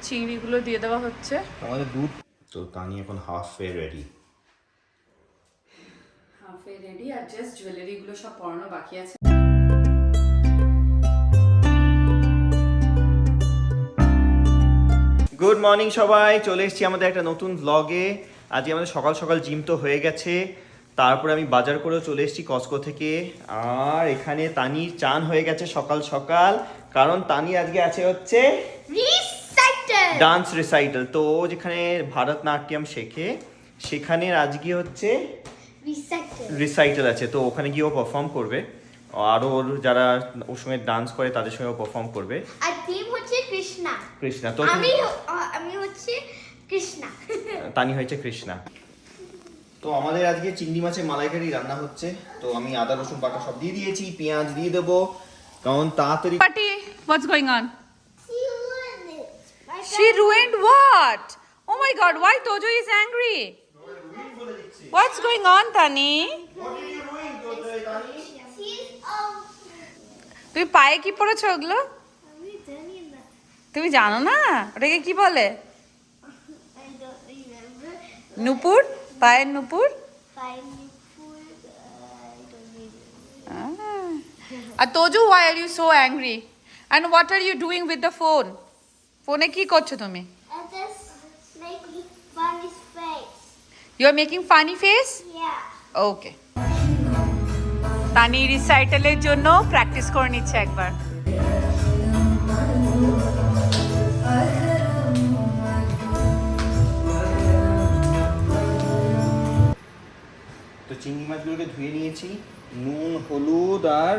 চিংড়িগুলো দিয়ে দেওয়া হচ্ছে। আমাদের দুধ তো তানি এখন হাফে রেডি। আর জাস্ট জুয়েলারিগুলো সব পরানো বাকি আছে। গুড মর্নিং সবাই, চলে এসেছি আমাদের একটা নতুন ব্লগে। আজকে আমাদের সকাল সকাল জিম তো হয়ে গেছে, তারপরে আমি বাজার করেও চলে এসেছি কসকো থেকে। আর এখানে তানির চান হয়ে গেছে সকাল সকাল, কারণ তানি আজকে আছে হচ্ছে ডান্স রিসাইটাল। তো ও যেখানে ভারতনাট্যম শেখে সেখানে আজকে হচ্ছে রিসাইটাল আছে, তো ওখানে গিয়ে ও পারফর্ম করবে। আরও ওর যারা ওর সঙ্গে ডান্স করে তাদের সঙ্গে ও পারফর্ম করবে। আর টিম হচ্ছে কৃষ্ণা। কৃষ্ণা তো আমি হচ্ছে কৃষ্ণা। তানি হয়েছে কৃষ্ণা। তো আমাদের আজকে চিংড়ি মাছের মালাইকারি রান্না হচ্ছে। তো আমি আদা রসুন বাটা সব দিয়ে দিয়েছি, পেঁয়াজ দিয়ে দেবো কারণ তাড়াতাড়ি। Party, what's going on? She ruined what? Oh my God, why Tojo is angry? What's going on, Tani? তুমি পায়ে কি পরেছো ওগুলো? তুমি জানো না ওটাকে কি বলে? নুপুর, পায়ের নুপুর। আর তোজু, why are you so angry? And what are you doing with the phone? ফোনে কি করছো তুমি? You are making funny face? Okay. তানি রিসাইটালের জন্য প্র্যাকটিস করে নিচ্ছে একবার। তো চিংড়ি মাছগুলোকে ধুয়ে নিয়েছি, নুন হলুদ আর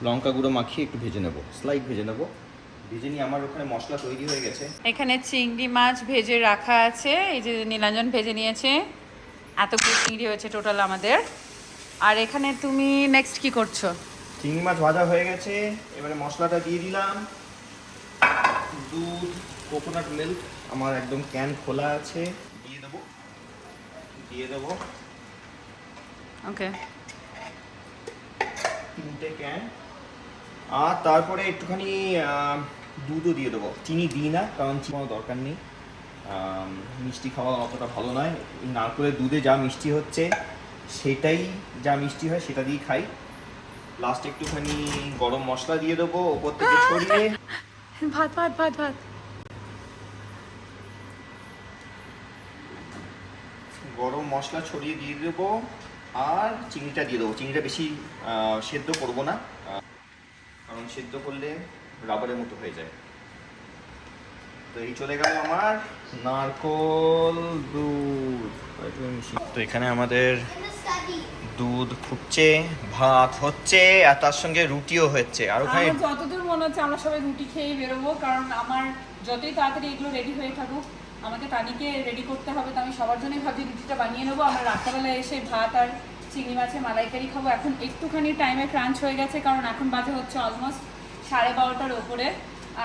লঙ্কা গুঁড়ো মাখিয়ে একটু ভেজে নেবো, স্লাইড ভেজে নেবো। ভেজে নিয়ে আমার ওখানে মশলা তৈরি হয়ে গেছে। এখানে চিংড়ি মাছ ভেজে রাখা আছে, এই যে নীলাঞ্জন ভেজে নিয়েছে। এতগুলো চিংড়ি হয়েছে টোটাল আমাদের। আর এখানে তুমি নেক্সট কি করছো? চিংড়ি মাছ ভাজা হয়ে গেছে, এবারে মশলাটা দিয়ে দিলাম। দুধ, কোকোনাট মিল্ক আমার একদম ক্যান খোলা আছে, দিয়ে দেবো ওকে, 3টে ক্যান। আর তারপরে একটুখানি দুধও দিয়ে দেবো। চিনি দিই না কারণ কোনো দরকার নেই, মিষ্টি খাওয়া অতটা ভালো নয়। এই নারকেলের দুধে যা মিষ্টি হচ্ছে সেটাই, যা মিষ্টি হয় সেটা দিয়ে খাই। লাস্ট একটুখানি গরম মশলা দিয়ে দেবো ওপর থেকে ছড়িয়ে। ভাত ভাত ভাত ভাত। গরম মশলা ছড়িয়ে দিয়ে দেবো আর চিনিটা দিয়ে দেবো। চিনিটা বেশি সেদ্ধ করবো না, কারণ সেদ্ধ করলে রাবারের মতো হয়ে যায়। তো এই চলে গেল আমার নারকোল দুধ। তো এখানে আমাদের দুধ ফুটছে, ভাত হচ্ছে, আর তার সঙ্গে রুটিও হচ্ছে। আর ওখানে আমার যতদূর মনে হচ্ছে আমরা সবাই রুটি খেয়ে বেরোবো, কারণ আমার যতই তাড়াতাড়ি এগুলো রেডি হয়ে থাকুক আমাকে তানিকে রেডি করতে হবে। তো আমি সবার জন্যই ভাবছি রুটিটা বানিয়ে নেবো। আমরা রাত্রেবেলায় এসে ভাত আর চিংড়ি মাছের মালাইকারি খাবো। এখন একটুখানি টাইমে ক্রাঞ্চ হয়ে গেছে, কারণ এখন বাজে হচ্ছে অলমোস্ট 12:30টার ওপরে,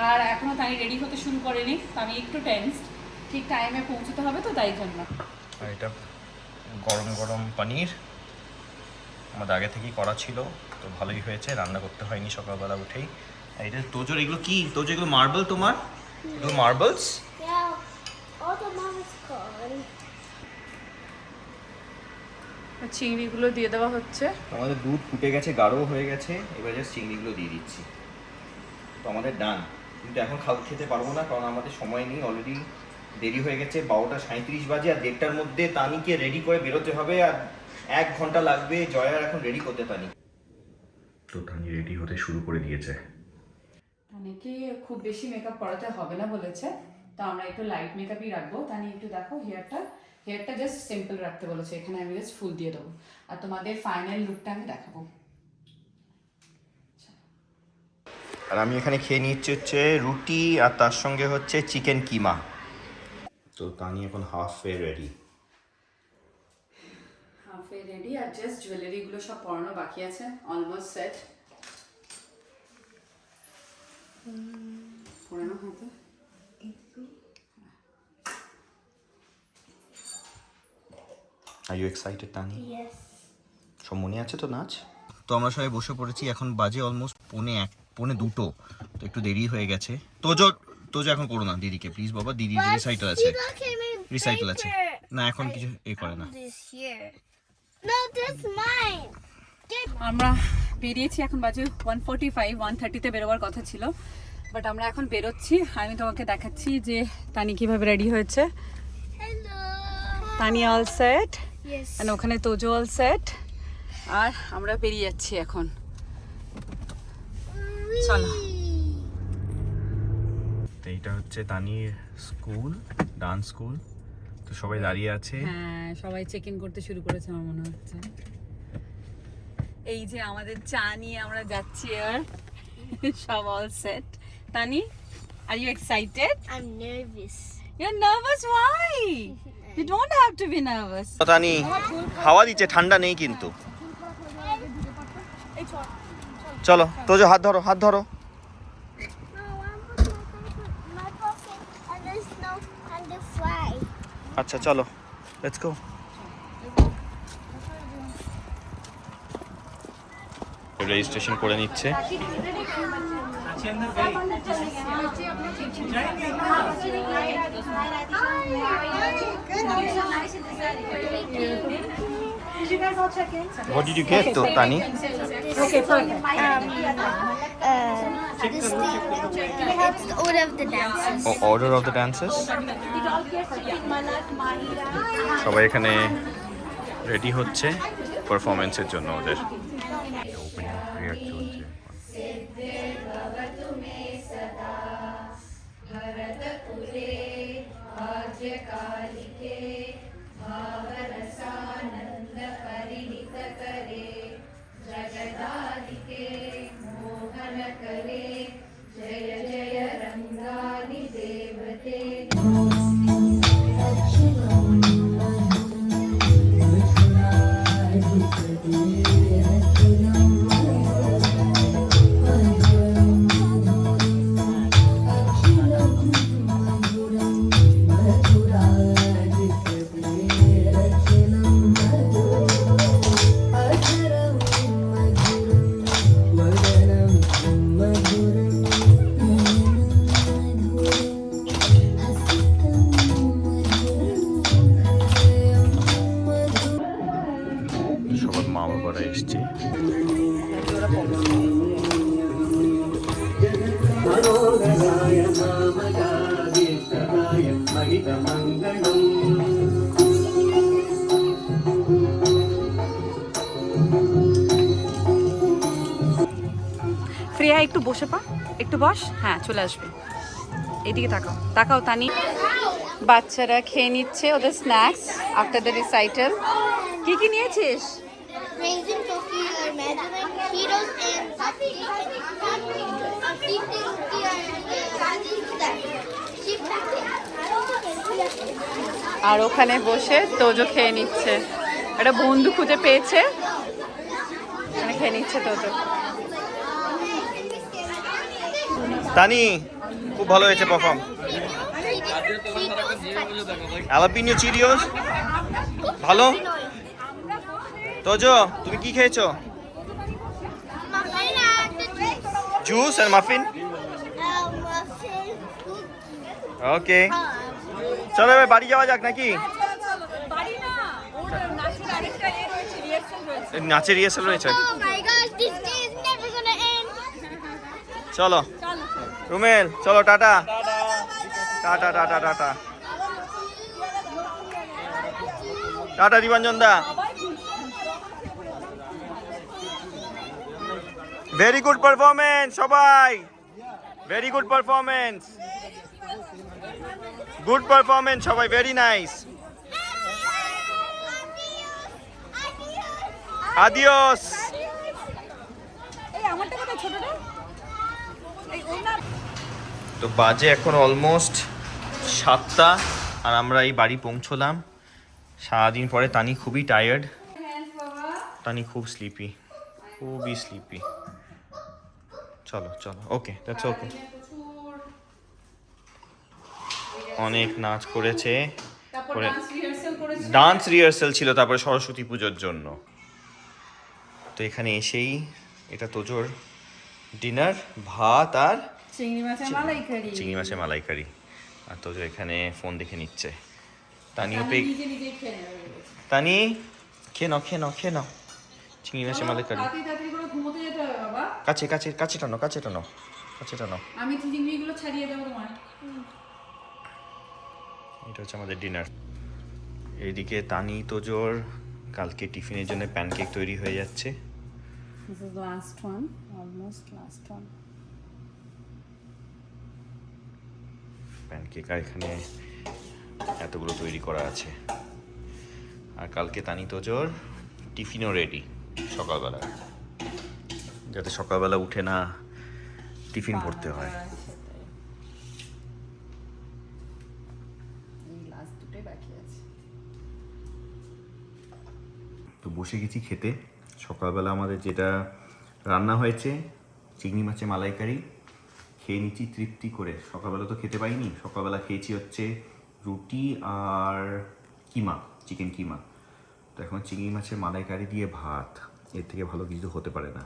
আর এখনও তাই রেডি হতে শুরু করেনি। তো আমি একটু টেনসড, ঠিক টাইমে পৌঁছতে হবে তো তাই জন্য। আর এটা গরম গরম পনির আমাদের আগে থেকেই করা ছিল, তো ভালোই হয়েছে, রান্না করতে হয়নি সকালবেলা উঠেই। আর এটা তোজোর, এগুলো কি তোজো? এগুলো মার্বেল তোমার? এগুলো মার্বেলস? চিংড়িগুলো দিয়ে দেওয়া হচ্ছে। আমাদের দুধ ফুটে গেছে, গাঢ় হয়ে গেছে, এবার জাস্ট চিংড়িগুলো দিয়ে দিচ্ছি। তো আমাদের ডান। কিন্তু এখন খেতে পারবো না কারণ আমাদের সময় নেই, অলরেডি দেরি হয়ে গেছে, 12:37 বাজে। আর 1:30টার মধ্যে তানিকে রেডি করে বেরোতে হবে, আর 1 ঘন্টা লাগবে জয়ার এখন রেডি করতে। তানি তো তানি রেডি হতে শুরু করে দিয়েছে। তানিকে খুব বেশি মেকআপ করাতে হবে না বলেছে, তো আমরা একটু লাইট মেকআপই রাখবো। তানি একটু দেখো, হেয়ারটা জাস্ট সিম্পল রাখতে বলেছে। এখানে আমি জাস্ট ফুল দিয়ে দেবো, আর তোমাদের ফাইনাল লুকটা আমি দেখাবো। আর আমি এখানে খেয়ে নিচ্ছি হচ্ছে রুটি, আর তার সঙ্গে হচ্ছে চিকেন কিমা। তো তানি এখন হাফে রেডি। আর জাস্ট জুয়েলারিগুলো সব পরানো বাকি আছে, অলমোস্ট সেট। পরানো হয়তো। Are you excited, Tani? Yes. সব মনে আছে তো নাচ? তো আমরা সবাই বসে পড়েছি, এখন বাজে অলমোস্ট 1:45, 1:45। তো একটু দেরি হয়ে গেছে। তো যে এখন করো না দিদিকে প্লিজ বাবা, দিদি রিসাইটাল আছে, রিসাইটাল আছে না, এখন কিছু এ করে না। No, that's mine. আমরা বেরিয়েছি, এখন বাজে 1:45, 1:30-তে বেরোবার কথা ছিল, বাট আমরা এখন বেরোচ্ছি। আমি তোমাকে দেখাচ্ছি যে তানি কিভাবে রেডি হয়েছে। Hello. তানি অল সেট, Yes. আর ওখানে তোজো অল সেট, আর আমরা বেরিয়ে যাচ্ছি এখন। চলো। তো এইটা হচ্ছে তানির স্কুল, ডান্স স্কুল। তো সবাই দাঁড়িয়ে আছে। হ্যাঁ, সবাই চেক ইন করতে শুরু করেছে আমার মনে হচ্ছে। এই যে আমাদের চা নিয়ে আমরা যাচ্ছি এবার, সব all set. Tani, are you excited? I'm nervous. You're nervous? Why? You don't have to be nervous. তানি হাওয়া দিচ্ছে, ঠান্ডা নেই কিন্তু। চলো তোজো, হাত ধরো, হাত ধরো। No, I want to put my pocket and the snow and the fly. আচ্ছা চলো, লেটস গো। রেজিস্ট্রেশন করে নিচ্ছে। What did you get, Tani? Okay, perfect. This thing, it's the order of the dances. Order of the dances. সবাই এখানে ready হচ্ছে পারফরমেন্সের জন্য ওদের। সবার মা বাবারা এসছে। প্রিয়া একটু বসে পা, একটু বস। হ্যাঁ, চলে আসবে। এদিকে তাকাও, তাকাও তানি। বাচ্চারা খেয়ে নিচ্ছে ওদের স্ন্যাক্স আফটার দ্য রিসাইটাল। কি কি নিয়েছিস? Raisin cookie or margarine, Cheetos and puppy. আর ওখানে বসে তোজো খেয়ে নিচ্ছে, একটা বন্ধু খুঁজে পেয়েছে, মানে খেয়ে নিচ্ছে তোজো। তানি খুব ভালো হয়েছে পারফর্ম। অ্যালাপিনো চিরিওস ভালো। তোজো তুমি কি খেয়েছো? জুস আর মাফিন। ওকে চলো এবার বাড়ি যাওয়া যাক নাকি? নাচের রিহার্সাল রয়েছে। চলো রুমেল, চলো tata tata tata tata tata Dipanjan দা। ভেরি গুড পারফরমেন্স সবাই, very good performance, good performance সবাই, ভেরি নাইস। আদিওস। তো বাজে এখন অলমোস্ট 7টা আর আমরা এই বাড়ি পৌঁছলাম। সারাদিন পরে তানি খুবই টায়ার্ড, তানি খুব স্লিপি, খুবই স্লিপি। চলো চলো, ওকে দ্যাটস ওকে। অনেক নাচ করেছে, ডান্স রিহার্সাল ছিল, তারপরে সরস্বতী পুজোর জন্য। তো এখানে এসেই এটা তোজোর ডিনার, ভাত আর চিংড়ি মাছের মালাইকারি। চিংড়ি মাছের মালাইকারি। আর তোজো এখানে ফোন দেখে নিচ্ছে। তানিও তানি পে নিজে নিজে খেয়ে নেবে বলেছে। তানি খেয়ে নাও চিংড়ি মাছের মালাইকারি। তাড়াতাড়ি করে ঘুমোতে যেতে হবে বাবা। কাছে টানো। আমি চিংড়িগুলো ছাড়িয়ে দেবো তোমার। এটা হচ্ছে আমাদের ডিনার। এইদিকে তানি তোজোর কালকে টিফিনের জন্য প্যানকেক তৈরি হয়ে যাচ্ছে। This is the last one, almost last one. Pancake আর এখানে এতগুলো তৈরি করা আছে। আর কালকে তানি তোজোর টিফিনও রেডি সকালবেলা, যাতে সকালবেলা উঠে না টিফিন ভরতে হয়। এই লাস্ট দুটোই বাকি আছে। তো বসে গেছি খেতে। সকালবেলা আমাদের যেটা রান্না হয়েছে চিংড়ি মাছের মালাইকারি খেয়ে নিচ্ছি তৃপ্তি করে। সকালবেলা তো খেতে পাইনি, সকালবেলা খেয়েছি হচ্ছে রুটি আর কিমা, চিকেন কিমা। তো এখন চিংড়ি মাছের মালাইকারি দিয়ে ভাত, এর থেকে ভালো কিছু হতে পারে না।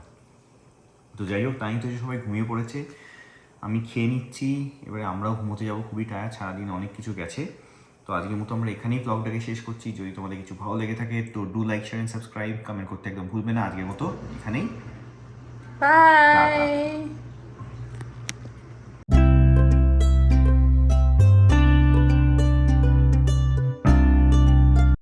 তো যাই হোক, তাই তো সবাই ঘুমিয়ে পড়েছে, আমি খেয়ে নিচ্ছি। এবারে আমরাও ঘুমোতে যাবো, খুবই টায়ার্ড, সারাদিন অনেক কিছু গেছে। তো আজকের মতো আমরা এখানেই ব্লগটাকে শেষ করছি। যদি তোমাদের কিছু ভালো লেগে থাকে তো do like, share and subscribe, comment করতে একদম ভুলবে না। আজকের মতো এখানেই, বাই।